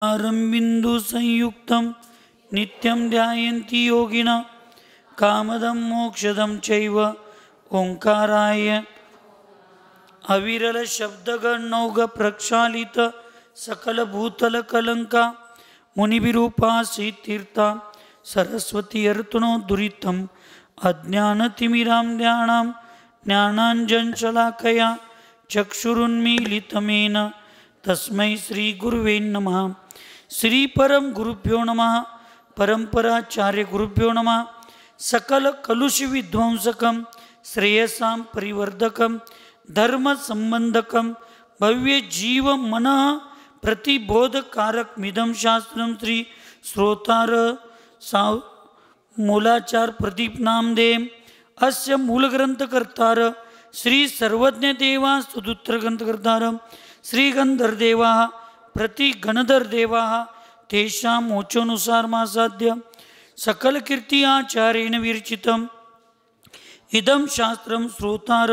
बिंदु संयुक्तं नित्यं ध्यायन्ति योगिना कामदं मोक्षदं चैव ओंकाराय अविरल शब्दगणौघ प्रक्षालित सकल भूतल कलंका मुनिविरूपासी तीर्था सरस्वती अर्तनो दुरितं अज्ञानतिमिरां ध्यानां ज्ञानाञ्जनशलाकया चक्षुरुन्मीलितमेन तस्मै श्री गुरुवे नमः। श्री परम गुरुभ्यो नमः। परंपराचार्य गुरुभ्यो नमः। सकल कलुष विध्वंसकं श्रेयसां परिवर्धकं धर्म संबंधकं भव्य जीव मनः प्रतिबोधकारक मिदं शास्त्रं श्री श्रोतार मूलाचार प्रदीप नामदेव अस्य मूलग्रंथकर्तार श्री सर्वज्ञ देवा सुदूत्र ग्रंथकर्तार श्री गंधर्देवा प्रति गणधर्देवा तेषां मोचोनुसार मासाद्य सकल कीर्ति आचार्येण विरचितम् इदं शास्त्रं श्रोतार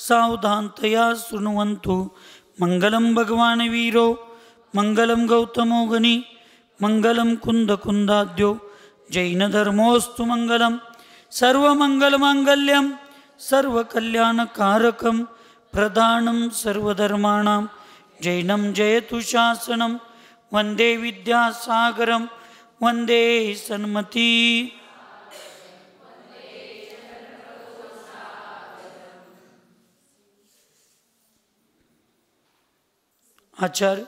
सावधानतया शृण्वन्तु। मंगलं भगवान् वीरो मंगलं गौतमो गनि मंगलं कुन्दकुन्दाद्यो जैनधर्मोऽस्तु मंगलं सर्वमंगलमांगल्यं सर्वकल्याणकारकं प्रधानं सर्वधर्माणां जैनं जयतु शासनं वंदे विद्यासागरं वंदे सन्मति। आचार्य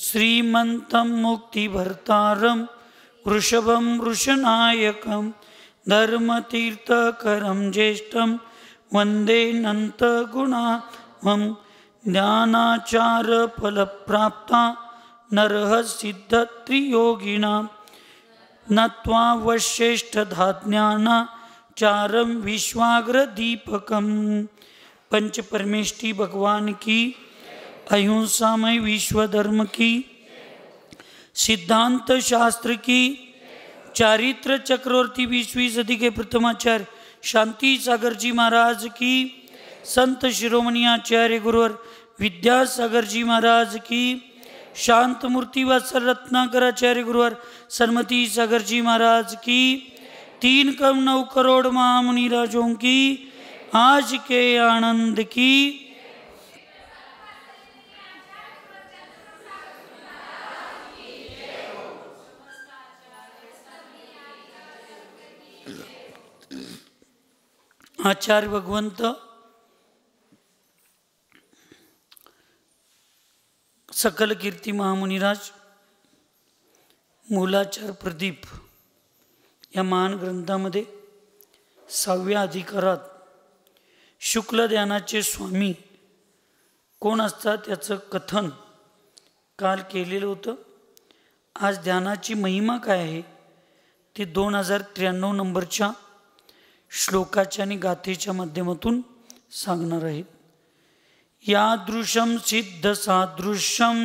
श्रीमन्तं मुक्तिभर्तारं वृषभं वृषनायकं धर्मतीर्थकरं ज्येष्ठं वंदे नन्तगुणावं ज्ञानाचार फलप्राप्ता नरः सिद्धत्रियोगिनां नत्वा वश्रेष्ठधाज्ञानाचारं विश्वाग्रदीपकं। पंच परमेष्टि भगवान की, अहिंसामय विश्व धर्म की, सिद्धांत शास्त्र की, चारित्र चक्रवर्ती 20वीं सदी के प्रथमाचार्य शांति सागर जी महाराज की, संत शिरोमणि आचार्य गुरुवर विद्यासागर जी महाराज की, शांत मूर्ति वत्सल रत्नाकर आचार्य गुरुवर सन्मति सागर जी महाराज की, 3,9 करोड़ महामुनि राजों की आज के आनंद की। आचार्य भगवंत सकल कीर्ती महामुनिराज मूलाचार प्रदीप या महान ग्रंथामध्ये 6व्या अधिकारात शुक्ल ध्यानाचे स्वामी कोण असतात याचं कथन काल केलेलं होतं। आज ध्यानाची महिमा काय आहे ते 2093 नंबरच्या श्लोकाच्या आणि गाथेच्या माध्यमातून सांगणार आहेत। यादृशं सिद्ध सादृश्यं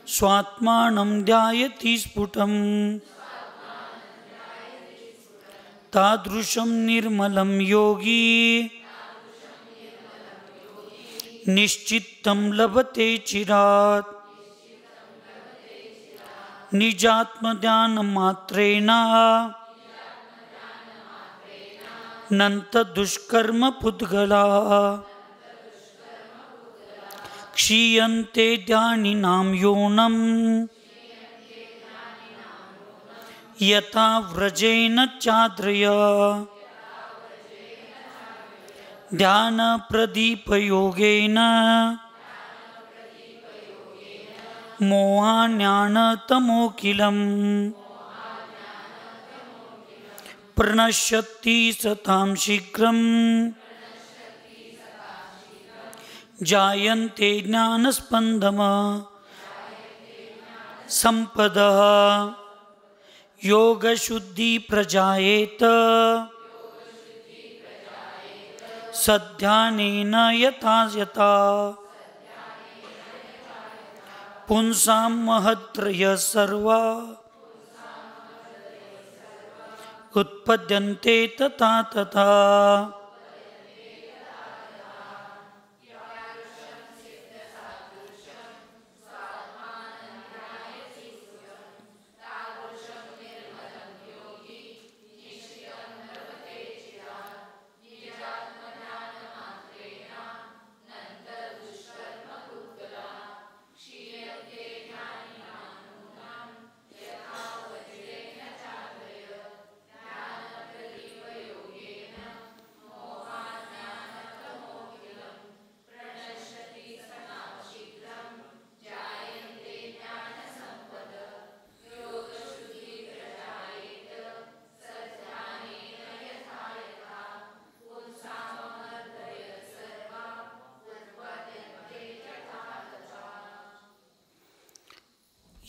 स्वात्मानं ध्यायति स्फुटं तादृशं निर्मलं योगी निश्चितं लभते चिरात् निजात्मध्यानमात्रेण नंत दुष्कर्म पुद्गला क्षीयन्ते ध्यानिनां योनं यथा व्रजेन चाद्रया ध्यान प्रदीप योगेन मोहान्यानतमोकिलं प्रणश्यति सतां शीघ्रं जायन्ते ज्ञानस्पन्दमा संपदः योगशुद्धि प्रजायेत सध्यानेन यथा यथा पुंसां महत्रय सर्वा उत्पद्यन्ते तथा तथा।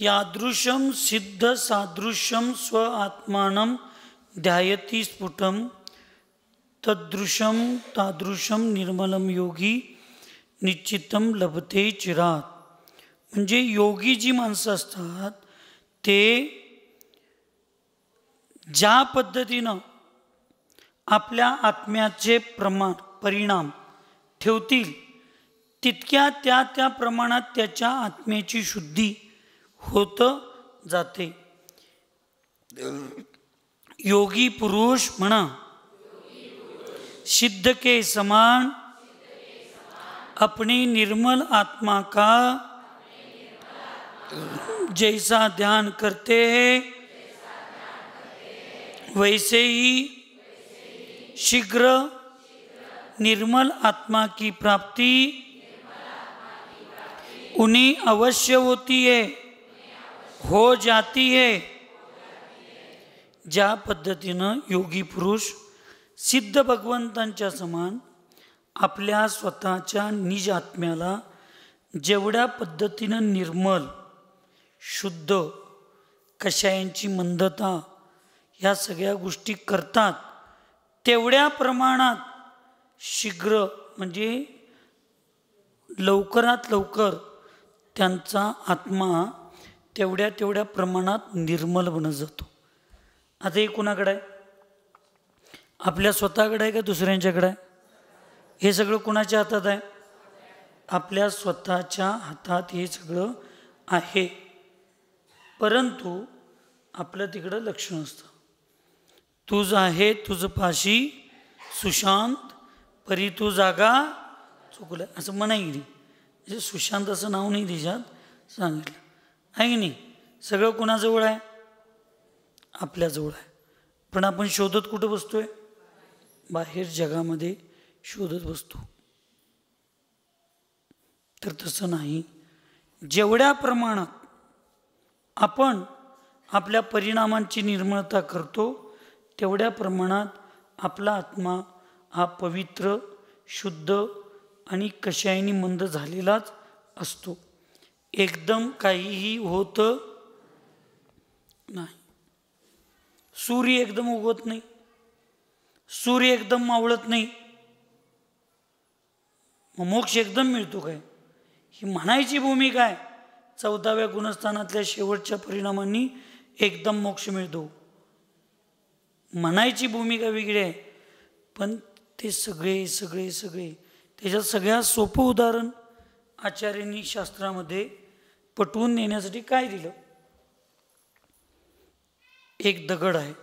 यादृशं सिद्ध सादृश्यं स्व आत्मानं ध्यायति स्फुटं तदृशं तादृशं निर्मलं योगी निश्चितं लभते चिरात. म्हणजे योगी जी माणसं असतात ते ज्या पद्धतीनं आपल्या आत्म्याचे परिणाम ठेवतील तितक्या त्या प्रमाणात त्याच्या आत्म्याची शुद्धी होत जाते. योगी पुरुष म्हणा सिद्ध के समान अपने निर्मल आत्मा का जैसा ध्यान करते हैं वैसे ही शीघ्र निर्मल आत्मा की प्राप्ति उन्हें अवश्य होती है, हो जाती है. ज्या पद्धतीनं योगी पुरुष सिद्ध भगवंतांच्या समान आपल्या स्वतःच्या निज आत्म्याला जेवढ्या पद्धतीनं निर्मल शुद्ध कषायांची मंदता ह्या सगळ्या गोष्टी करतात तेवढ्या प्रमाणात शीघ्र म्हणजे लवकरात लवकर त्यांचा आत्मा तेवढ्या प्रमाणात निर्मल बनत जातो. आता हे कोणाकडे आहे? आपल्या स्वतःकडे आहे का दुसऱ्यांच्याकडे आहे? हे सगळं कोणाच्या हातात आहे? आपल्या स्वतःच्या हातात हे सगळं आहे. परंतु आपलं तिकडं लक्ष नसतं. तुझ आहे तुझ पाशी सुशांत परी तू जागा चुकलं असं म्हणाय की म्हणजे सुशांत असं नाव नाही त्याच्यात सांगितलं आहे की नाही. सगळं कोणाजवळ आहे? आपल्याजवळ आहे. पण आपण शोधत कुठं बसतोय? बाहेर जगामध्ये शोधत बसतो. तर तसं नाही. जेवढ्या प्रमाणात आपण आपल्या परिणामांची निर्मळता करतो तेवढ्या प्रमाणात आपला आत्मा हा पवित्र शुद्ध आणि कशायनी मंद झालेलाच असतो. एकदम काहीही होत नाही. सूर्य एकदम उगवत नाही, सूर्य एकदम मावळत नाही, मोक्ष एकदम मिळतो काय? ही म्हणायची भूमिका आहे. 14व्या गुणस्थानातल्या शेवटच्या परिणामांनी एकदम मोक्ष मिळतो म्हणायची भूमिका वेगळी आहे. पण ते सगळे त्याच्यात सगळ्यात सोपं उदाहरण आचार्यांनी शास्त्रामध्ये पटवून नेण्यासाठी काय दिलं? एक दगड आहे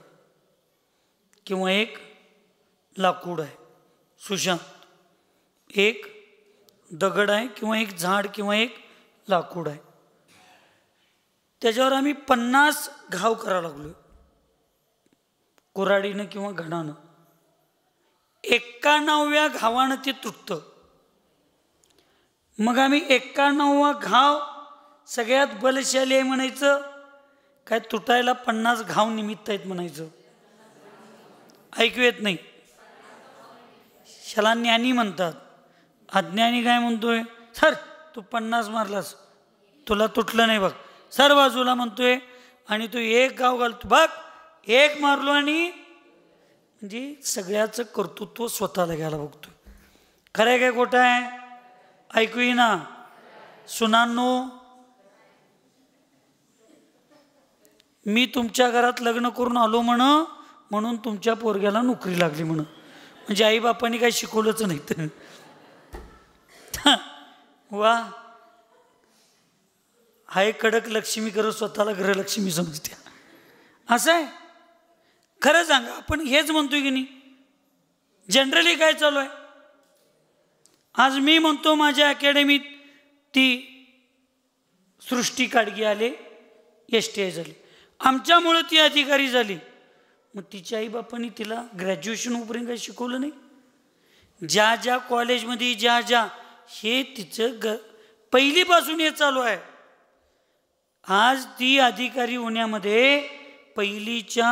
किंवा एक लाकूड आहे. सुशांत, एक दगड आहे किंवा एक झाड किंवा एक लाकूड आहे. त्याच्यावर आम्ही 50 घाव करायला लागलो कुऱ्हाडीनं किंवा घणानं. 91व्या घावानं ते तुटतं. मग आम्ही 91वा घाव सगळ्यात बलशाली आहे म्हणायचं काय? तुटायला 50 घाव निमित्त आहेत म्हणायचं? ऐकू येत नाही. शाला ज्ञानी म्हणतात. अज्ञानी काय म्हणतोय? सर तू 50 मारलास तुला तुटलं नाही बघ, सर बाजूला म्हणतोय. आणि तू एक गाव घालतो बघ, एक मारलो आणि म्हणजे सगळ्याचं कर्तृत्व स्वतःला घ्यायला बघतोय. खरं आहे काय खोटं आहे? ऐकू ना सुनांनो, मी तुमच्या घरात लग्न करून आलो म्हणून तुमच्या पोरग्याला नोकरी लागली म्हणजे आईबापांनी काही शिकवलंच नाही तर वा हाय कडक लक्ष्मी करत स्वतःला गृहलक्ष्मी समजते. असं आहे. खरं सांगा, आपण हेच म्हणतोय की नाही? जनरली काय चालू आहे? आज मी म्हणतो माझ्या अकॅडमीत ती सृष्टी काडगी आले, STI झाली, आमच्यामुळं ती अधिकारी झाली. मग तिच्या आईबापांनी तिला ग्रॅज्युएशन होईपर्यंत काही शिकवलं नाही? ज्या कॉलेजमध्ये ज्या हे तिचं पहिलीपासून हे चालू आहे. आज ती अधिकारी होण्यामध्ये पहिलीच्या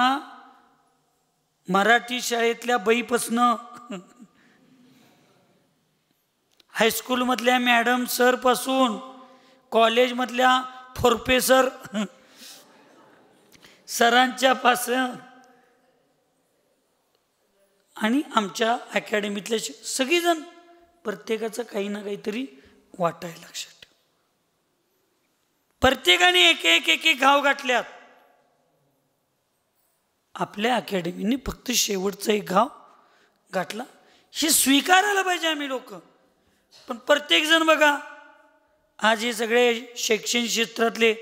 मराठी शाळेतल्या बाईपासनं हायस्कूलमधल्या मॅडम सरपासून कॉलेजमधल्या प्रोफेसर सरांच्या पासून आणि आमच्या अकॅडमीतले सगळीजण प्रत्येकाचं काही ना काहीतरी वाटायला लक्षात ठेव. प्रत्येकाने एक एक एक एक घाव गाठल्यात. आपल्या अकॅडमीने फक्त शेवटचा एक घाव गाठला. हे स्वीकारायला पाहिजे आम्ही लोक. पण प्रत्येक जण बघा आज हे सगळे शैक्षणिक क्षेत्रातले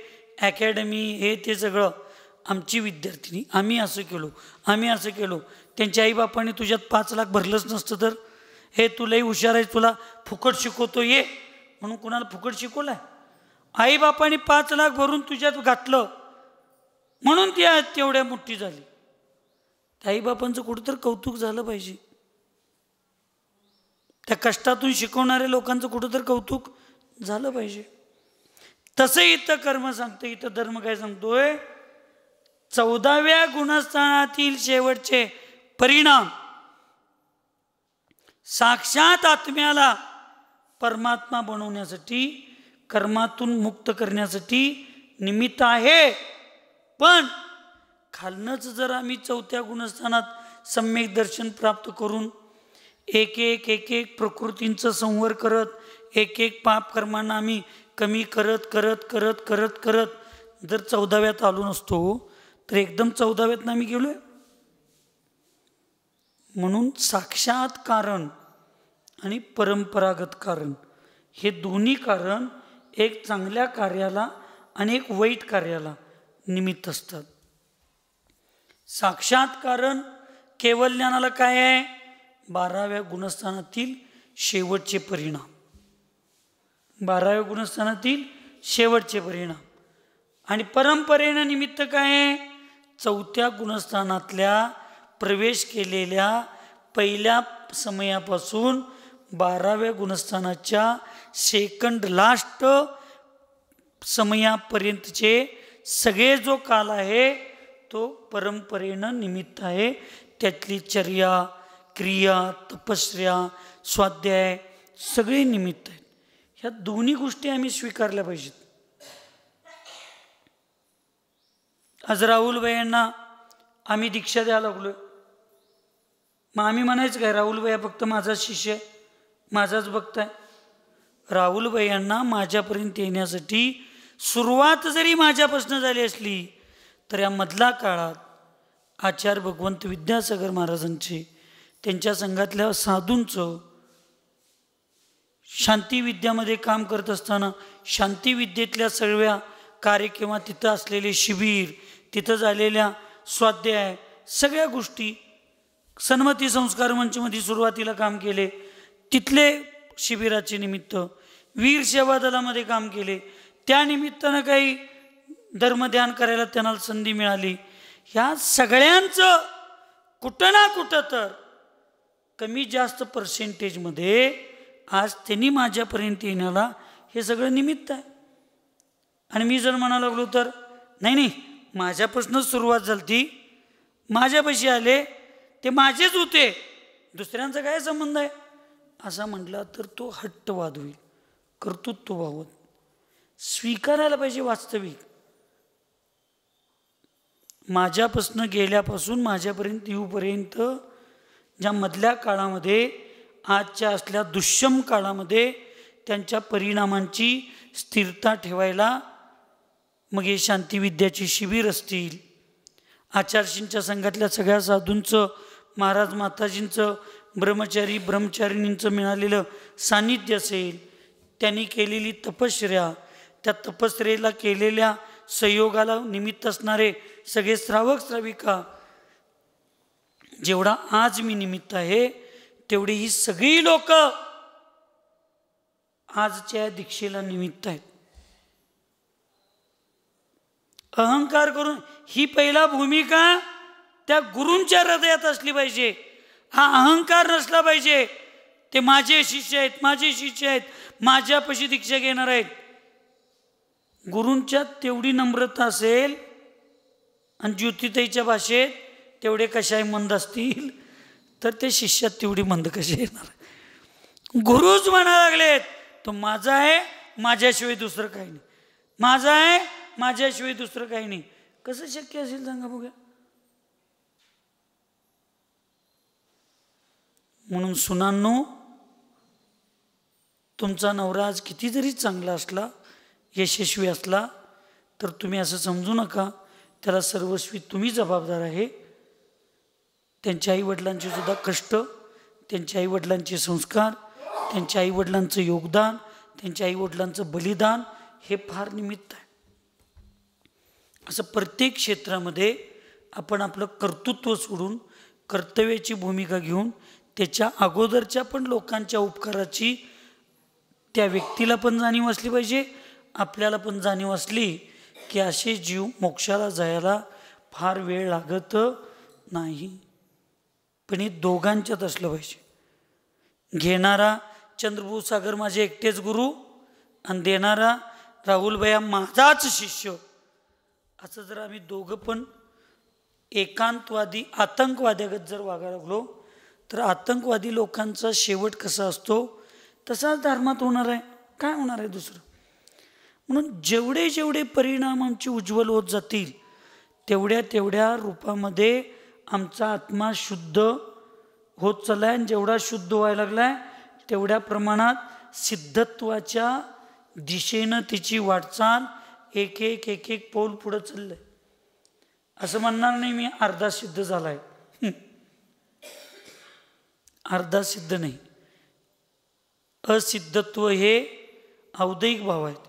अकॅडमी हे ते सगळं आमची विद्यार्थिनी आम्ही असं केलो आम्ही असं केलो. त्यांच्या आईबापाने तुझ्यात 5 लाख भरलंच नसतं तर हे तुलाही हुशार आहे तुला फुकट शिकवतो ये म्हणून कुणाला फुकट शिकवलाय. आईबापाने 5 लाख भरून तुझ्यात घातलं म्हणून ती तेवढ्या मोठी झाली. त्या आईबापांचं कुठं तर कौतुक झालं पाहिजे. त्या कष्टातून शिकवणाऱ्या लोकांचं कुठं तर कौतुक झालं पाहिजे. तसं इथं कर्म सांगतं. इथं धर्म काय सांगतोय 14व्या गुणस्थानातील शेवटचे परिणाम साक्षात आत्म्याला परमात्मा बनवण्यासाठी कर्मातून मुक्त करण्यासाठी निमित्त आहे. पण खालनच जर आम्ही 4थ्या गुणस्थानात सम्यक दर्शन प्राप्त करून एक एक एक एक प्रकृतींचं संवर करत एक एक पाप कर्मांना आम्ही कमी करत करत करत करत करत जर 14व्यात आलो नसतो तर एकदम 14व्यात आम्ही गेलोय. म्हणून साक्षात कारण आणि परंपरागत कारण हे दोन्ही कारण एक चांगल्या कार्याला आणि एक वाईट कार्याला निमित्त असतात. साक्षात कारण केवळ ज्ञानाला काय आहे 12व्या गुणस्थानातील शेवटचे परिणाम. 12व्या गुणस्थानातील शेवटचे परिणाम. आणि परंपरेनं निमित्त काय आहे 4थ्या गुणस्थानातल्या प्रवेश केलेल्या पहिल्या समयापासून 12व्या गुणस्थानाच्या सेकंड लास्ट समयापर्यंतचे सगळे जो काल आहे तो परंपरेनं निमित्त आहे. त्यातली चर्या क्रिया तपस्या स्वाध्याय सगळे निमित्त आहेत. ह्या दोन्ही गोष्टी आम्ही स्वीकारल्या पाहिजेत. आज राहुल भैयांना आम्ही दीक्षा द्यायला लागलोय. मग आम्ही म्हणायचं काय राहुल भैया फक्त माझाच शिष्य आहे माझाच भक्त आहे. राहुल भैयांना माझ्यापर्यंत येण्यासाठी सुरुवात जरी माझ्यापासून झाली असली तर या मधल्या काळात आचार्य भगवंत विद्यासागर महाराजांचे त्यांच्या संघातल्या साधूंचं शांती विद्यामध्ये काम करत असताना शांती विद्येतल्या सगळ्या कार्य किंवा तिथं असलेले शिबिर तिथं झालेल्या स्वाध्याय सगळ्या गोष्टी सन्मती संस्कार मंचमध्ये सुरुवातीला काम केले. तिथले शिबिराचे निमित्त वीर सेवा दलामध्ये काम केले. त्या निमित्तानं काही धर्मध्यान करायला त्यांना संधी मिळाली. ह्या सगळ्यांचं कुठं ना कुठं तर कमी जास्त पर्सेंटेजमध्ये आज त्यांनी माझ्यापर्यंत येण्याला हे सगळं निमित्त आहे. आणि मी जर म्हणायला लागलो तर नाही नाही माझ्यापासूनच सुरुवात झाली ती माझ्यापाशी आले ते माझेच होते दुसऱ्यांचा काय संबंध आहे असा म्हटला तर तो हट्टवाद होईल कर्तृत्वभावत. स्वीकारायला पाहिजे वास्तविक माझ्यापासून गेल्यापासून माझ्यापर्यंत येऊपर्यंत ज्या मधल्या काळामध्ये आजच्या असल्या दुष्यम काळामध्ये त्यांच्या परिणामांची स्थिरता ठेवायला मग हे शांतिविद्याची शिबिर असतील आचार्यशींच्या संघातल्या सगळ्या साधूंचं महाराज माताजींचं ब्रह्मचारिणींचं मिळालेलं सान्निध्य असेल त्यांनी केलेली तपश्चर्या त्या तपश्चर्येला केलेल्या संयोगाला निमित्त असणारे सगळे श्रावक श्राविका जेवढा आज मी निमित्त आहे तेवढी ही सगळी लोक आजच्या दीक्षेला निमित्त आहेत. अहंकार करून ही पहिला भूमिका त्या गुरूंच्या हृदयात असली पाहिजे. हा अहंकार नसला पाहिजे ते माझे शिष्य आहेत माझे शिष्य आहेत माझ्यापाशी दीक्षा घेणार आहेत. गुरूंच्यात तेवढी नम्रता असेल आणि ज्योतिताईच्या भाषेत तेवढे कशाही मंद असतील तर ते शिष्यात तेवढी मंद कशी येणार. गुरुच म्हणा लागलेत तो माझा आहे माझ्याशिवाय दुसरं काही नाही. माझा आहे, माझ्याशिवाय दुसरं काही नाही. कसं शक्य असेल सांगा बघा. म्हणून सुनांनो, तुमचा नवरा आज किती जरी चांगला असला, यशस्वी असला, तर तुम्ही असं समजू नका त्याला सर्वस्वी तुम्ही जबाबदार आहे. त्यांच्या आईवडिलांचे सुद्धा कष्ट, त्यांच्या आईवडिलांचे संस्कार, त्यांच्या आईवडिलांचं योगदान, त्यांच्या आईवडिलांचं बलिदान हे फार निमित्त आहे. असं प्रत्येक क्षेत्रामध्ये आपण आपलं कर्तृत्व सोडून कर्तव्याची भूमिका घेऊन त्याच्या अगोदरच्या पण लोकांच्या उपकाराची त्या व्यक्तीला पण जाणीव असली पाहिजे, आपल्याला पण जाणीव असली की असे जीव मोक्षाला जायला फार वेळ लागत नाही. पण हे दोघांच्यात असलं पाहिजे. घेणारा चंद्रभूष सागर माझे एकटेच गुरु आणि देणारा राहुल भैया माझाच शिष्य, असं जर आम्ही दोघं पण एकांतवादी आतंकवाद्यागत जर वागायला लागलो, तर आतंकवादी लोकांचा शेवट कसा असतो तसाच धर्मात होणार आहे. काय होणार आहे दुसरं? म्हणून जेवढे जेवढे परिणाम आमचे उज्ज्वल होत जातील, तेवढ्या तेवढ्या रूपामध्ये आमचा आत्मा शुद्ध होत चालला आहे. आणि जेवढा शुद्ध व्हायला लागला आहे, तेवढ्या प्रमाणात सिद्धत्वाच्या दिशेनं तिची वाटचाल एक एक एक एक पाऊल पुढं चाललं आहे. असं म्हणणार नाही मी अर्धा सिद्ध झाला आहे. अर्धा सिद्ध नाही. असिद्धत्व हे औदैहिक भाव आहेत,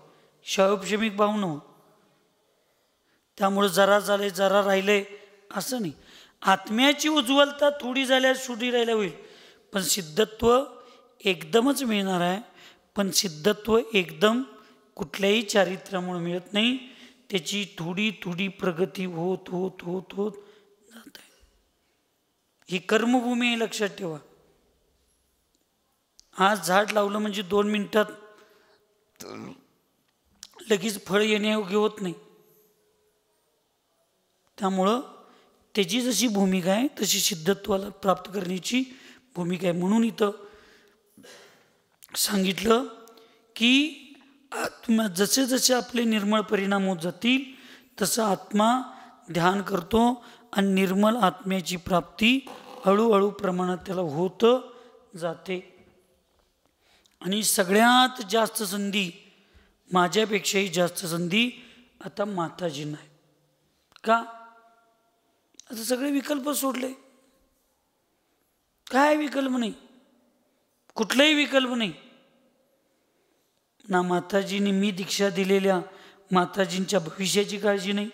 शायोपशमिक भाव नव्हे. त्यामुळे जरा झाले जरा राहिले असं नाही. आत्म्याची उज्ज्वलता थोडी झाल्यास थोडी राहिल्या होईल, पण सिद्धत्व एकदमच मिळणार आहे. पण सिद्धत्व एकदम कुठल्याही चारित्र्यामुळे मिळत नाही. त्याची थोडी थोडी प्रगती होत होत होत होत जात आहे. ही कर्मभूमी आहे, लक्षात ठेवा. आज झाड लावलं म्हणजे 2 मिनिटात लगेच फळ येण्यायोग्य होत नाही. त्यामुळं त्याची जशी भूमिका आहे तशी सिद्धत्वाला प्राप्त करण्याची भूमिका आहे. म्हणून इथं सांगितलं की आत्मा जसे जसे आपले निर्मळ परिणाम होत जातील तसं आत्मा ध्यान करतो आणि निर्मल आत्म्याची प्राप्ती हळूहळू प्रमाणात त्याला होत जाते. आणि सगळ्यात जास्त संधी, माझ्यापेक्षाही जास्त संधी आता माताजींना आहे. का? आता सगळे विकल्प सोडले. काय विकल्प नाही, कुठलाही विकल्प नाही. ना माताजींनी मी दीक्षा दिलेल्या माताजींच्या भविष्याची काळजी नाही,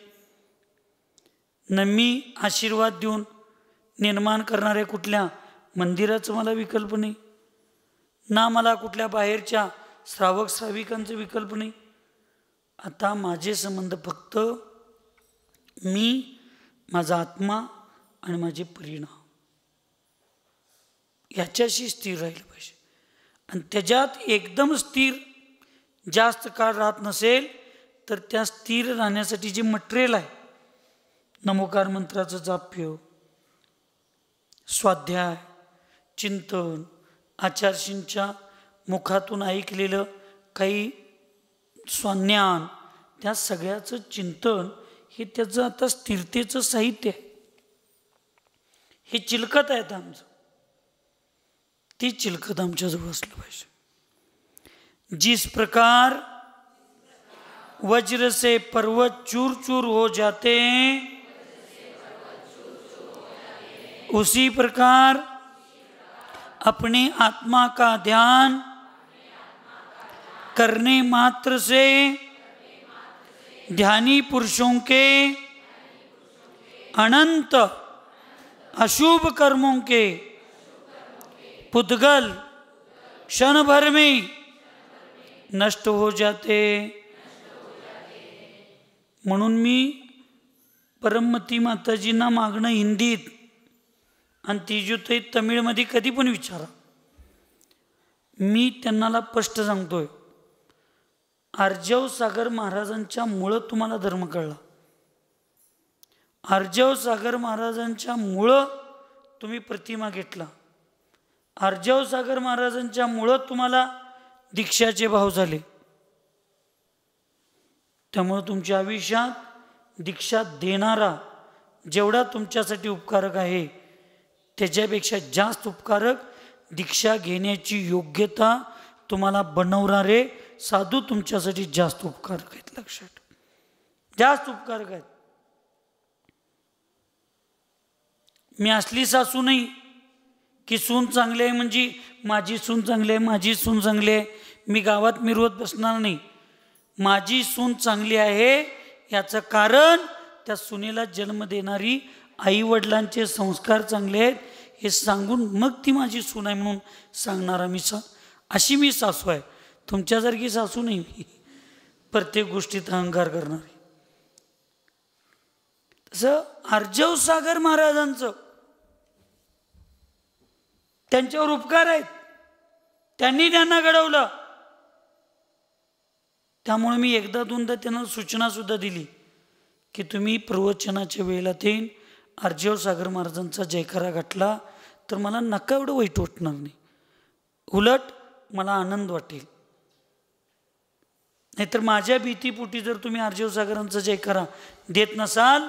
न मी आशीर्वाद देऊन निर्माण करणाऱ्या कुठल्या मंदिराचं मला विकल्प नाही, ना मला कुठल्या बाहेरच्या श्रावक श्राविकांचा विकल्प नाही. आता माझे संबंध फक्त मी, माझा आत्मा आणि माझे परिणाम याच्याशी स्थिर राहिलं पाहिजे. आणि त्याच्यात एकदम स्थिर जास्त काळ राहत नसेल तर त्या स्थिर राहण्यासाठी जे मटेरियल आहे, नमोकार मंत्राचं जाप्य, स्वाध्याय, चिंतन, आचार्यशींच्या मुखातून ऐकलेलं काही स्वाज्ञान, त्या सगळ्याचं चिंतन हे त्याचं आता स्थिरतेचं साहित्य आहे. हे चिलखत आहे आता आमचं. ती चिलखत आमच्याजवळ असलं पाहिजे. जिस प्रकार वज्र से पर्वत चूर चूर हो जाते, उसी प्रकार अपने आत्मा का ध्यान करने मात्र से ध्यानी पुरुषों के अनंत अशुभ कर्मों के पुद्गल क्षण भर में नष्ट हो जाते. म्हणून मी परममती माताजींना मागणं हिंदीत आणि तिजुते तमिळमध्ये कधी पण विचारा, मी त्यांना स्पष्ट सांगतोय, अर्जव सागर महाराजांच्या मुळं तुम्हाला धर्म कळला. अर्जव सागर महाराजांच्या मुळं तुम्ही प्रतिमा घेतला. अर्जव सागर महाराजांच्या मुळं तुम्हाला दीक्षाचे भाव झाले. त्यामुळे तुमच्या आयुष्यात दीक्षा देणारा जेवढा तुमच्यासाठी उपकारक आहे त्याच्यापेक्षा जास्त उपकारक दीक्षा घेण्याची योग्यता तुम्हाला बनवणारे साधू तुमच्यासाठी जास्त उपकारक आहेत. लक्षात, जास्त उपकारक आहेत. मी असली सासू नाही की सून चांगली आहे म्हणजे माझी सून चांगली आहे, माझी सून चांगली आहे, मी गावात मिरवत बसणार नाही. माझी सून चांगली आहे याचं कारण त्या सुनेला जन्म देणारी आई वडिलांचे संस्कार चांगले आहेत हे सांगून मग ती माझी सून आहे म्हणून सांगणारा मी अशी मी सासू आहे. तुमच्यासारखी सासू नाही मी, प्रत्येक गोष्टीत अहंकार करणारी. तसं अर्जव सागर महाराजांचं त्यांच्यावर उपकार आहेत, त्यांनी त्यांना घडवलं. त्यामुळे मी एकदा दोनदा त्यांना सूचना सुद्धा दिली की तुम्ही प्रवचनाच्या वेळेला ते अर्जव सागर महाराजांचा जयकारा घातला तर मला नका एवढं वाईट वाटणार नाही, उलट मला आनंद वाटेल. नाहीतर माझ्या भीतीपोटी जर तुम्ही अर्जव सागरांचा जयकारा देत नसाल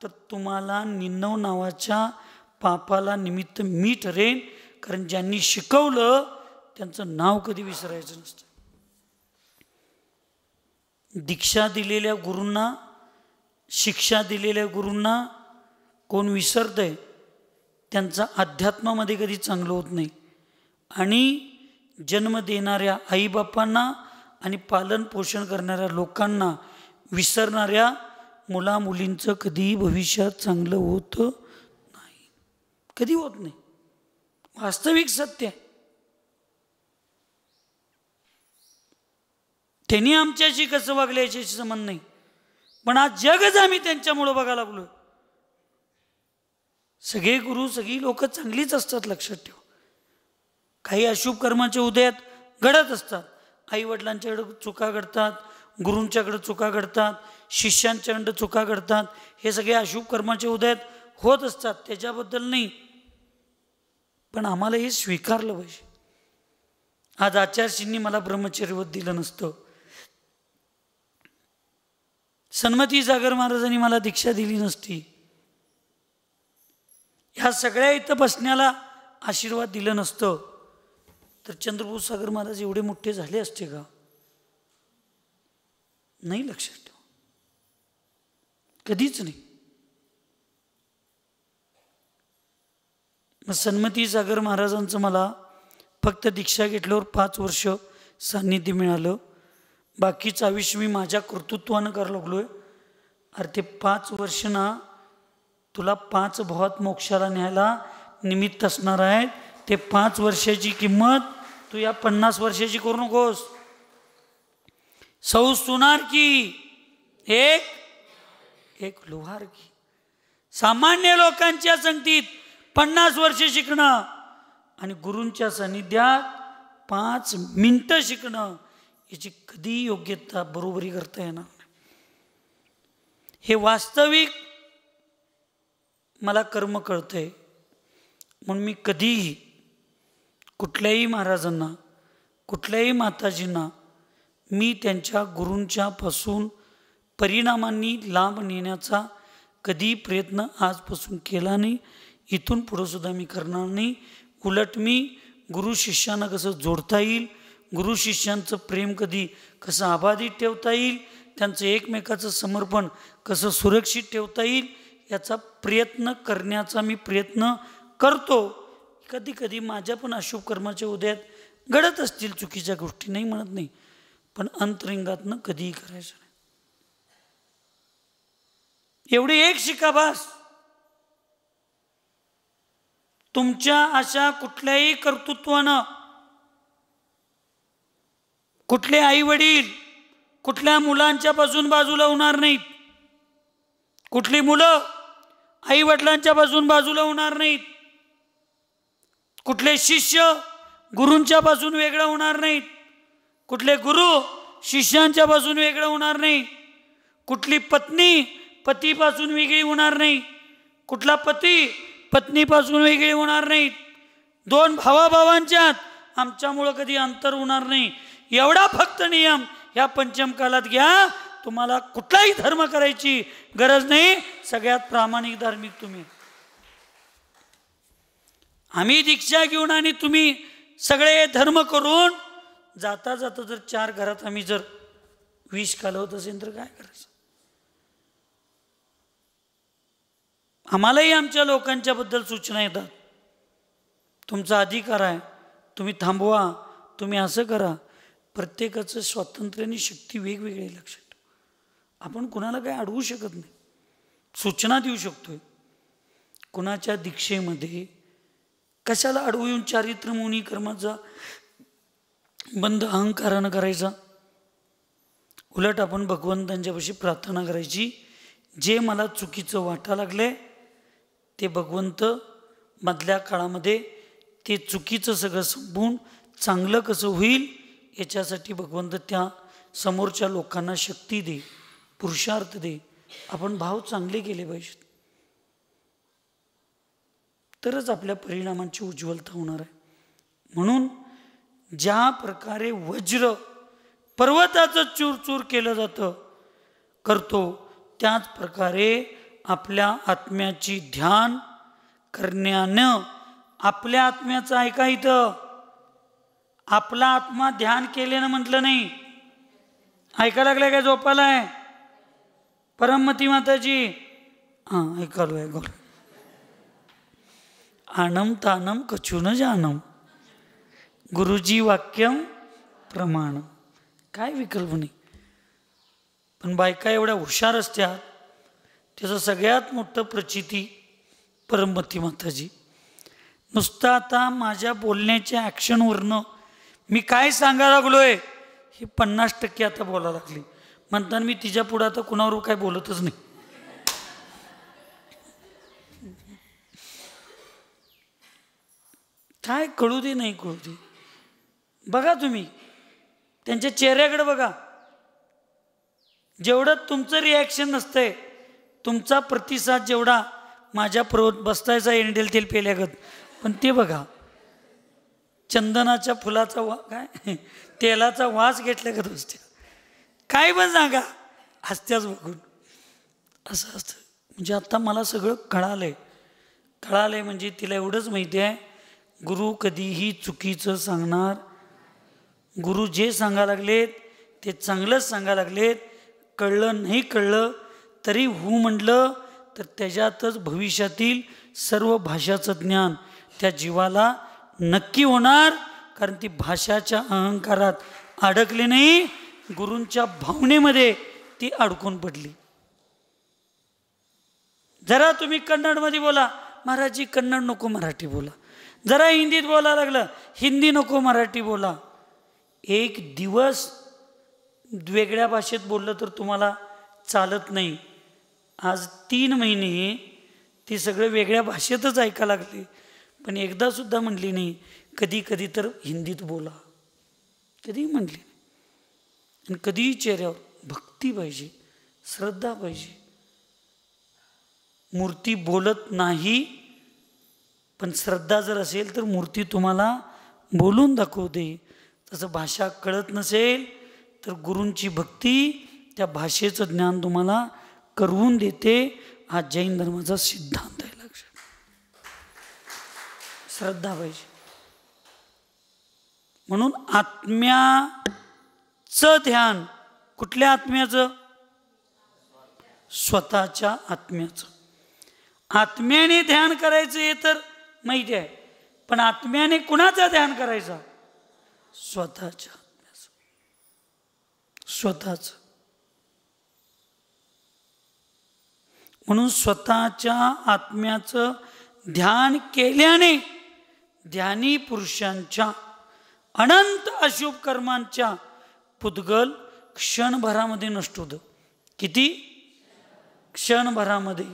तर तुम्हाला निन्नव नावाच्या पापाला निमित्त मी ठरेन. कारण ज्यांनी शिकवलं त्यांचं नाव कधी विसरायचं नसतं. दीक्षा दिलेल्या गुरूंना, शिक्षा दिलेल्या गुरूंना कोण विसरतंय? त्यांचा अध्यात्मामध्ये कधी चांगलं होत नाही. आणि जन्म देणाऱ्या आईबापांना आणि पालन पोषण करणाऱ्या लोकांना विसरणाऱ्या मुला मुलींचं कधी भविष्यात चांगलं होत नाही, कधी होत नाही. वास्तविक सत्य आहे. त्यांनी आमच्याशी कसं वागले याच्याशी संबंध नाही, पण आज जगच आम्ही त्यांच्यामुळं बघायला लागलो. सगळे गुरु, सगळी लोक चांगलीच असतात, लक्षात ठेवा. काही अशुभ कर्माच्या उदयात घडत असतात. आई वडिलांच्याकडे चुका घडतात, गुरूंच्याकडे चुका घडतात, शिष्यांच्याकडे चुका घडतात. हे सगळे अशुभ कर्माच्या उदयात होत असतात, त्याच्याबद्दल नाही. पण आम्हाला हे स्वीकारलं पाहिजे. आज आचार्यजींनी मला ब्रह्मचर्यवत दिलं नसतं, सन्मती सागर महाराजांनी मला दीक्षा दिली नसती, ह्या सगळ्या इथं बसण्याला आशीर्वाद दिलं नसतं तर चंद्रपूर सागर महाराज एवढे मोठे झाले असते का? नाही. लक्षात ठेवा, कधीच नाही. मग सन्मती सागर महाराजांचं मला फक्त दीक्षा घेतल्यावर 5 वर्ष सान्निध्य मिळालं. बाकीचं आयुष्य मी माझ्या कर्तृत्वानं करायला लागलोय. अरे ते 5 वर्ष ना तुला 5 भावात मोक्षाला न्यायला निमित्त असणार आहेत. ते 5 वर्षाची किंमत तू या 50 वर्षाची करू नकोस. सौ सुनार की एक लोहार की. सामान्य लोकांच्या संगतीत 50 वर्ष शिकणं आणि गुरूंच्या सानिध्यात 5 मिनिटं शिकणं याची कधी योग्यता बरोबरी करता येणार नाही. हे वास्तविक मला कर्म कळतंय. म्हणून मी कधीही कुठल्याही महाराजांना, कुठल्याही माताजींना मी त्यांच्या गुरूंच्या पासून परिणामांनी लांब नेण्याचा कधी प्रयत्न आजपासून केला नाही, इथून पुढं सुद्धा मी करणार नाही. उलट मी गुरु शिष्यांना कसं जोडता येईल, गुरु शिष्यांचं प्रेम कधी कसं अबाधित ठेवता येईल, त्यांचं एकमेकाचं समर्पण कसं सुरक्षित ठेवता येईल याचा प्रयत्न करण्याचा मी प्रयत्न करतो. कधी कधी माझ्या पण अशुभ कर्माच्या उदयात घडत असतील चुकीच्या गोष्टी, नाही म्हणत नाही, पण अंतरिंगातनं कधीही करायचं नाही. एवढी एक शिका बास. तुमच्या अशा कुठल्याही कर्तृत्वानं कुठले आई वडील कुठल्या मुलांच्या पासून बाजूला होणार नाहीत. कुठली मुलं आई वडिलांच्या पासून बाजूला होणार नाहीत. कुठले शिष्य गुरूंच्या पासून वेगळं होणार नाहीत. कुठले गुरु शिष्यांच्या पासून वेगळं होणार नाही. कुठली पत्नी पतीपासून वेगळी होणार नाही. कुठला पती पत्नीपासून वेगळी होणार नाहीत. 2 भावाभावांच्यात आमच्यामुळं कधी अंतर होणार नाही. एवढा फक्त नियम ह्या पंचम कालात घ्या, तुम्हाला कुठलाही धर्म करायची गरज नाही, सगळ्यात प्रामाणिक धार्मिक तुम्ही. आम्ही दीक्षा घेऊन आणि तुम्ही सगळे धर्म करून जाता जाता जर 4 घरात आम्ही जर विष कालवत असेल तर काय करायचं? आम्हालाही आमच्या लोकांच्या बद्दल सूचना येतात, तुमचा अधिकार आहे, तुम्ही थांबवा, तुम्ही असं करा. प्रत्येकाचं स्वातंत्र्य आणि शक्ती वेगवेगळी लक्षात ठेवा. आपण कुणाला काही अडवू शकत नाही, सूचना देऊ शकतोय. कुणाच्या दीक्षेमध्ये कशाला अडवू येऊन चारित्र्य मुनी कर्माचा बंद अहंकारानं करायचा? उलट आपण भगवंतांच्यापाशी प्रार्थना करायची, जे मला चुकीचं वाटा लागले ते भगवंत मधल्या काळामध्ये ते चुकीचं सगळं संपवून चांगलं कसं होईल याच्यासाठी भगवंत त्या समोरच्या लोकांना शक्ती दे, पुरुषार्थ दे. आपण भाव चांगले केले पाहिजेत, तरच आपल्या परिणामांची उज्ज्वलता होणार आहे. म्हणून ज्या प्रकारे वज्र पर्वताचं चूरचूर केलं जातं करतो, त्याच प्रकारे आपल्या आत्म्याची ध्यान करण्यानं आपल्या आत्म्याचं ऐका, इथं आपला आत्मा ध्यान केल्यानं म्हटलं नाही, ऐका लागलाय काय? झोपाला आहे परममती माताजी? हां, ऐकालो ऐकालो. आनम तानम कछुन जानम गुरुजी वाक्यम प्रमाण. काय विकल्प नाही. पण बायका एवढ्या हुशार असत्यात, त्याचं सगळ्यात मोठं प्रचिती परममती माताजी. नुसतं आता माझ्या बोलण्याच्या ॲक्शनवरनं मी काय सांगायला लागलोय हे 50% आता बोलायला लागली. म्हणताना मी तिच्या पुढं आता कुणावर काय बोलतच नाही. काय कळू दे नाही कळू दे. बघा तुम्ही त्यांच्या चेहऱ्याकडे बघा, जेवढं तुमचं रिॲक्शन नसतंय, तुमचा प्रतिसाद जेवढा माझ्या बसतायचा एंडेल तेल पेल्यागत, पण ते बघा चंदनाच्या फुलाचा काय तेलाचा वास घेतल्यागत असते. काय पण सांगा, हसत्याच बघून. असं असतं. म्हणजे आता मला सगळं कळालंय म्हणजे तिला एवढंच माहिती आहे, गुरु कधीही चुकीचं सांगणार. गुरु जे सांगायला लागलेत ते चांगलंच सांगायला लागलेत. कळलं नाही कळलं तरी हो म्हटलं तर त्याच्यातच भविष्यातील सर्व भाषाचं ज्ञान त्या जीवाला नक्की होणार. कारण ती भाषाच्या अहंकारात अडकली नाही, गुरूंच्या भावनेमध्ये ती अडकून पडली. जरा तुम्ही कन्नडमध्ये बोला, महाराजी कन्नड नको मराठी बोला. जरा हिंदीत बोलायला लागलं, हिंदी नको मराठी बोला. एक दिवस वेगळ्या भाषेत बोललं तर तुम्हाला चालत नाही. आज 3 महिने ती सगळं वेगळ्या भाषेतच ऐकायला लागली, पण एकदा सुद्धा म्हणली नाही कधी कधी तर हिंदीत बोला, कधी म्हणली. आणि कधीही चेहऱ्यावर भक्ती पाहिजे, श्रद्धा पाहिजे. मूर्ती बोलत नाही, पण श्रद्धा जर असेल तर मूर्ती तुम्हाला बोलून दाखवते. तसं भाषा कळत नसेल तर गुरूंची भक्ती त्या भाषेचं ज्ञान तुम्हाला करवून देते. हा जैन धर्माचा सिद्धांत आहे. लक्षात, श्रद्धा पाहिजे. म्हणून आत्म्याचं ध्यान, कुठल्या आत्म्याचं? स्वतःच्या आत्म्याचं. आत्म्याने ध्यान करायचं हे तर माहिती आहे, पण आत्म्याने कुणाचं ध्यान करायचं? स्वतःच्या आत्म्याचं, स्वतःच. म्हणून स्वतःच्या आत्म्याचं ध्यान केल्याने ध्यानी पुरुषांच्या अनंत अशुभ कर्मांच्या पुद्गल क्षणभरामध्ये नष्ट होतं. किती? क्षणभरामध्ये.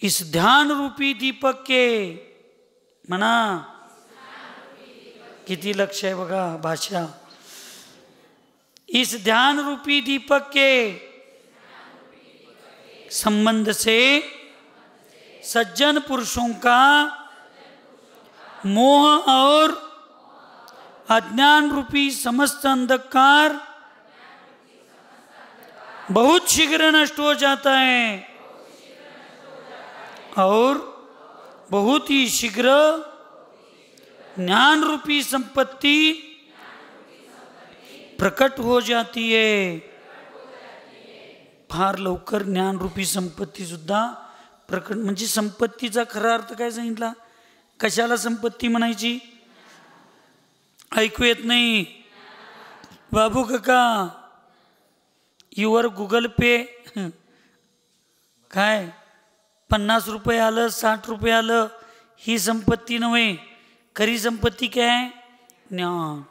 इस ध्यान रूपी दीपक के म्हणा, किती लक्ष आहे बघा भाषा. इस ध्यान रूपी दीपक के संबंध से सज्जन पुरुषों का मोह और अज्ञान रूपी समस्त अंधकार बहुत शीघ्र नष्ट हो जाता है और बहुत ही शीघ्र ज्ञान रूपी संपत्ति प्रकट हो जाती है। फार लवकर ज्ञान रूपी संपत्ती सुद्धा प्रकट, म्हणजे संपत्तीचा खरा अर्थ काय सांगितला? कशाला संपत्ती म्हणायची? ऐकू येत नाही बाबू काका? युवर गुगल पे काय 50 रुपये आलं, 60 रुपये आलं, ही संपत्ती नव्हे. खरी संपत्ती काय? ज्ञान.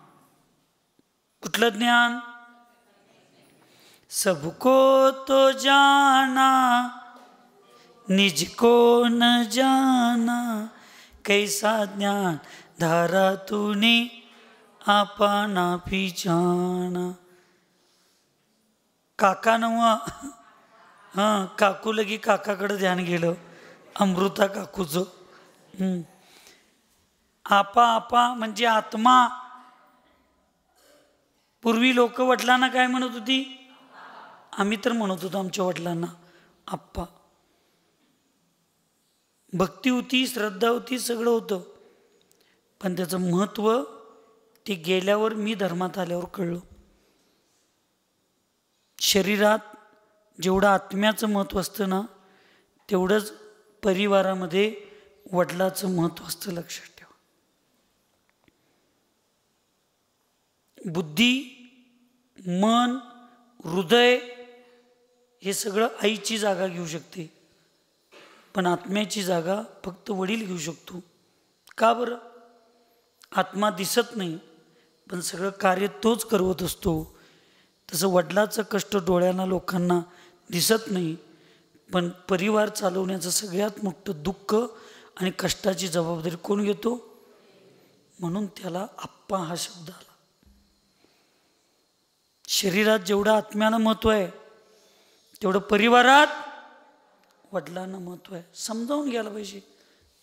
कुठलं ज्ञान? सबको तो जाना निज को न जाना, कैसा ज्ञान धारा तूने आपना पिछाना. काका नवा हां, काकू लगी काकाकडे ध्यान गेलं, अमृता काकूचं. आपा आपा म्हणजे आत्मा. पूर्वी लोक वडिलांना काय म्हणत होती? आम्ही तर म्हणत होतो आमच्या वडिलांना आप्पा. भक्ती होती, श्रद्धा होती, सगळं होतं, पण त्याचं महत्त्व ते गेल्यावर, मी धर्मात आल्यावर कळलं. शरीरात जेवढं आत्म्याचं महत्त्व असतं ना, तेवढंच परिवारामध्ये वडिलाचं महत्त्व असतं. लक्षात ठेवा. बुद्धी, मन, हृदय हे सगळं आईची जागा घेऊ शकते, पण आत्म्याची जागा फक्त वडील घेऊ शकतो. का बरं? आत्मा दिसत नाही, पण सगळं कार्य तोच करवत असतो. तसं वडिलाचं कष्ट डोळ्यांना लोकांना दिसत नाही, पण परिवार चालवण्याचं सगळ्यात मोठं दुःख आणि कष्टाची जबाबदारी कोण घेतो? म्हणून त्याला आप्पा हा शब्द आला. शरीरात जेवढं आत्म्याला महत्त्व आहे, तेवढं परिवारात वडिलांना महत्त्व आहे. समजावून घ्यायला पाहिजे.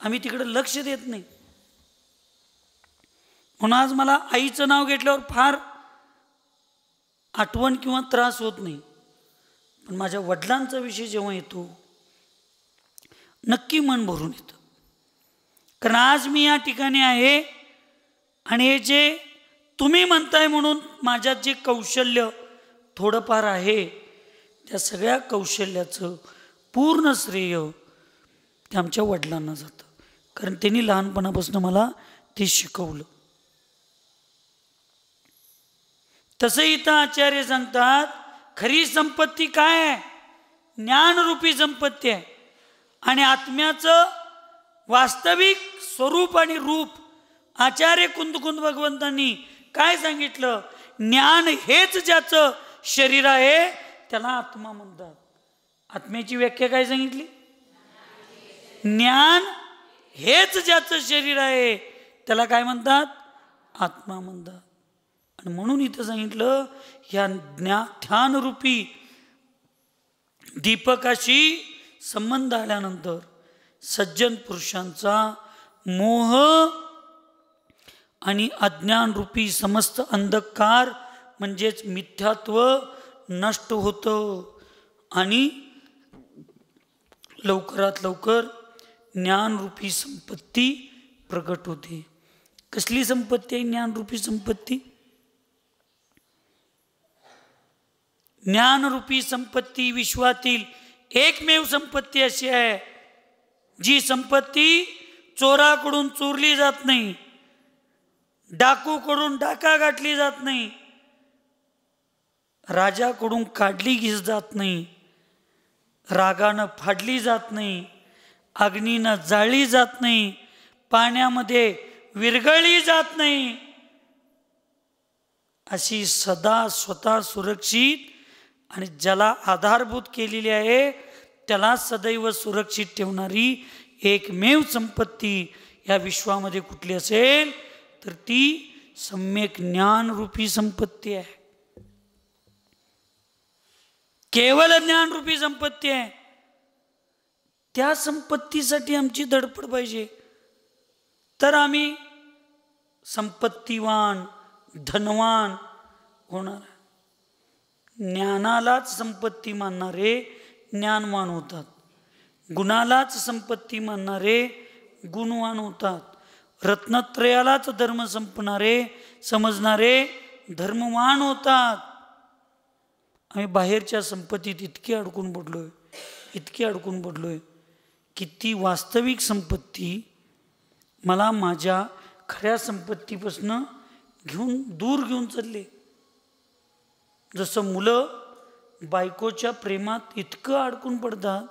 आम्ही तिकडे लक्ष देत नाही. म्हणून आज मला आईचं नाव घेतल्यावर फार आठवण किंवा त्रास होत नाही, पण माझ्या वडिलांचा विषय जेव्हा येतो नक्की मन भरून येतं. कारण आज मी या ठिकाणी आहे आणि हे जे तुम्ही म्हणताय म्हणून माझ्यात जे कौशल्य थोडंफार आहे, त्या सगळ्या कौशल्याचं पूर्ण श्रेय ते आमच्या वडिलांना जातं. कारण त्यांनी लहानपणापासून मला ते शिकवलं. तसं इथं आचार्य सांगतात, खरी संपत्ती काय आहे? ज्ञानरूपी संपत्ती आहे. आणि आत्म्याचं वास्तविक स्वरूप आणि रूप आचार्य कुंदकुंद भगवंतांनी काय सांगितलं? ज्ञान हेच ज्याचं शरीर आहे त्याला आत्मा म्हणतात. आत्म्याची व्याख्या काय सांगितली? ज्ञान हेच ज्याचं शरीर आहे त्याला काय म्हणतात? आत्मा म्हणतात. आणि म्हणून इथं सांगितलं, ह्या ध्यानरूपी दीपकाशी संबंध आल्यानंतर सज्जन पुरुषांचा मोह आणि अज्ञानरूपी समस्त अंधकार म्हणजेच मिथ्यात्व नष्ट होतं आणि लवकरात लवकर ज्ञानरूपी संपत्ती प्रगट होते. कसली संपत्ती आहे ज्ञानरूपी संपत्ती? ज्ञानरूपी संपत्ती विश्वातील एकमेव संपत्ती अशी आहे जी संपत्ती चोराकडून चोरली जात नाही, डाकूकडून डाका गाठली जात नाही, राजाकडून काढली जात नाही, रागानं फाडली जात नाही, अग्नीनं जाळली जात नाही, पाण्यामध्ये विरघळली जात नाही. अशी सदा स्वतः सुरक्षित आणि ज्याला आधारभूत केलेली आहे त्याला सदैव सुरक्षित ठेवणारी एकमेव संपत्ती या विश्वामध्ये कुठली असेल तर ती सम्यक ज्ञानरूपी संपत्ती आहे. केवळ ज्ञानरूपी संपत्ती आहे. त्या संपत्तीसाठी आमची धडपड पाहिजे, तर आम्ही संपत्तीवान धनवान होणार. ज्ञानालाच संपत्ती मानणारे ज्ञानवान होतात, गुणालाच संपत्ती मानणारे गुणवान होतात, रत्नत्रयालाच धर्म समजणारे धर्मवान होतात. आम्ही बाहेरच्या संपत्तीत इतके अडकून पडलोय की ती वास्तविक संपत्ती मला माझ्या खऱ्या संपत्तीपासून दूर घेऊन चालले. जसं मुलं बायकोच्या प्रेमात इतकं अडकून पडतात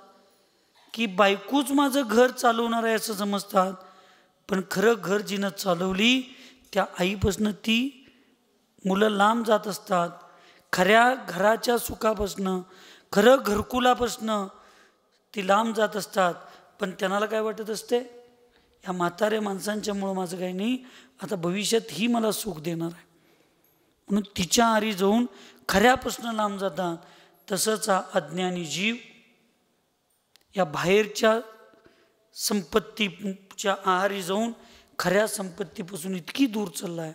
की बायकोच माझं घर चालवणार आहे असं समजतात, पण खरं घर जिनं चालवली त्या आईपासून ती मुलं लांब जात असतात. खऱ्या घराच्या सुखापासनं, खरं घरकुलापासनं ती लांब जात असतात. पण त्यांना काय वाटत असते, ह्या म्हाताऱ्या माणसांच्यामुळं माझं काही नाही, आता भविष्यात ही मला सुख देणार आहे, म्हणून तिच्या आरी जाऊन खऱ्यापासून लांब जातात. तसंच हा अज्ञानी जीव या बाहेरच्या संपत्तीच्या आहारी जाऊन खऱ्या संपत्तीपासून इतकी दूर चालला आहे,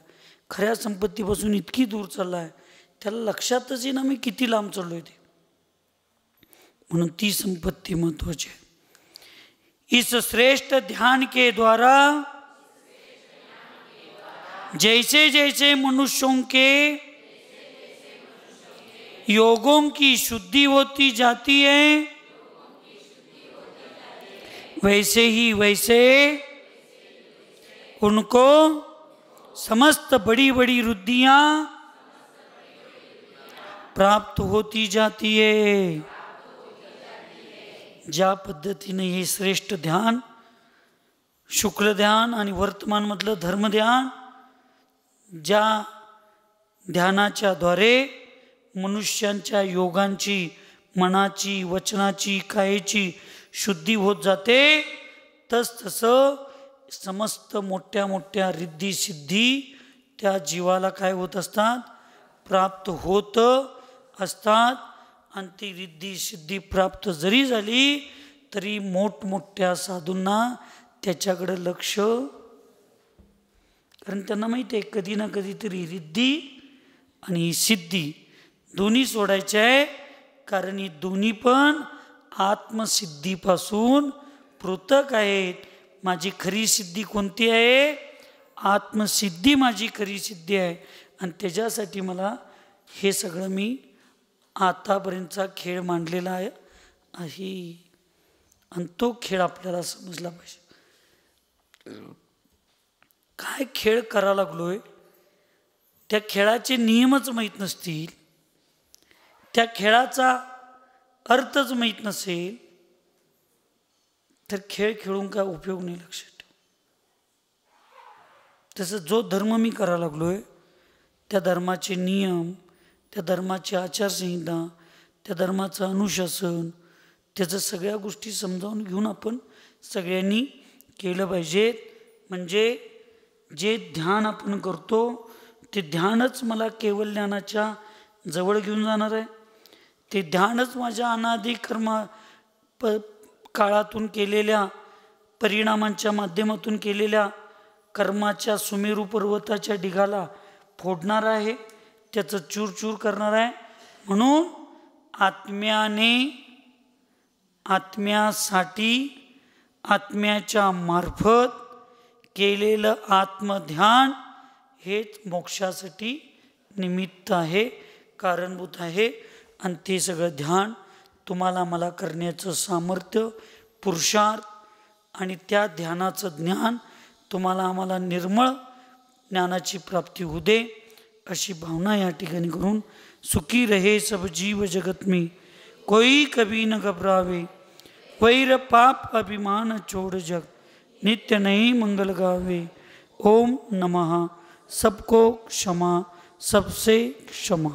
त्याला लक्षातच येईना मी किती लांब चाललोय ते. म्हणून ती संपत्ती महत्वाची आहे. इस श्रेष्ठ ध्यान के द्वारा जैसे जैसे मनुष्यों के योगों की शुद्धि होती जाती है, वैसे ही उनको समस्त बड़ी बड़ी रुद्धियां प्राप्त होती जाती है. ज्या पद्धतीने हे श्रेष्ठ ध्यान, शुक्ल ध्यान आणि वर्तमान मधलं धर्म ध्यान, ज्या ध्यानाच्या द्वारे मनुष्यांच्या योगांची, मनाची, वचनाची, कायेची शुद्धी होत जाते, तसं समस्त मोठ्या मोठ्या रिद्धी सिद्धी त्या जीवाला काय होत असतात, प्राप्त होत असतात. आणि ती रिद्धी सिद्धी प्राप्त जरी झाली तरी मोठमोठ्या साधूंना त्याच्याकडे लक्ष, कारण त्यांना माहिती आहे कधी ना कधीतरी रिद्धी आणि सिद्धी दोन्ही सोडायचे आहे, कारण ही दोन्ही पण आत्मसिद्धीपासून पृथक आहेत. माझी खरी सिद्धी कोणती आहे? आत्मसिद्धी माझी खरी सिद्धी आहे. आणि त्याच्यासाठी मला हे सगळं मी आतापर्यंतचा खेळ मांडलेला आहे. आणि तो खेळ आपल्याला समजला पाहिजे. काय खेळ करा लागलोय, त्या खेळाचे नियमच माहीत नसतील, त्या खेळाचा अर्थच माहीत नसेल तर खेळ खेळून काय उपयोग नाही. लक्षात ठेव. तसं जो धर्म मी करा लागलोय त्या धर्माचे नियम, त्या धर्माची आचारसंहिता, त्या धर्माचं अनुशासन, त्याचं सगळ्या गोष्टी समजावून घेऊन आपण सगळ्यांनी केलं पाहिजे. म्हणजे जे ध्यान आपण करतो ते ध्यानच मला केवळ ज्ञानाच्या जवळ घेऊन जाणार आहे. ते ध्यानच माझ्या अनादि काळातून केलेल्या परिणामांच्या माध्यमातून केलेल्या कर्माच्या सुमेरू पर्वताच्या ढिगाला फोडणार आहे, त्याचं चूरचूर करणार आहे. म्हणून आत्म्यासाठी आत्म्याच्या मार्फत केलेलं आत्मध्यान हेच मोक्षासाठी निमित्त आहे, कारणभूत आहे. आणि ते सगळं ध्यान तुम्हाला मला करण्याचं सामर्थ्य, पुरुषार्थ आणि त्या ध्यानाचं ज्ञान तुम्हाला आम्हाला निर्मळ ज्ञानाची प्राप्ती होऊ दे, अशी भावना या ठिकाणी करून सुखी रहे सब जीव जगत में, कोई कभी न घबरावे, वैर पाप अभिमान छोड़ जग, नित्य नई मंगल गावे. ओम नमः. सबको क्षमा, सबसे क्षमा.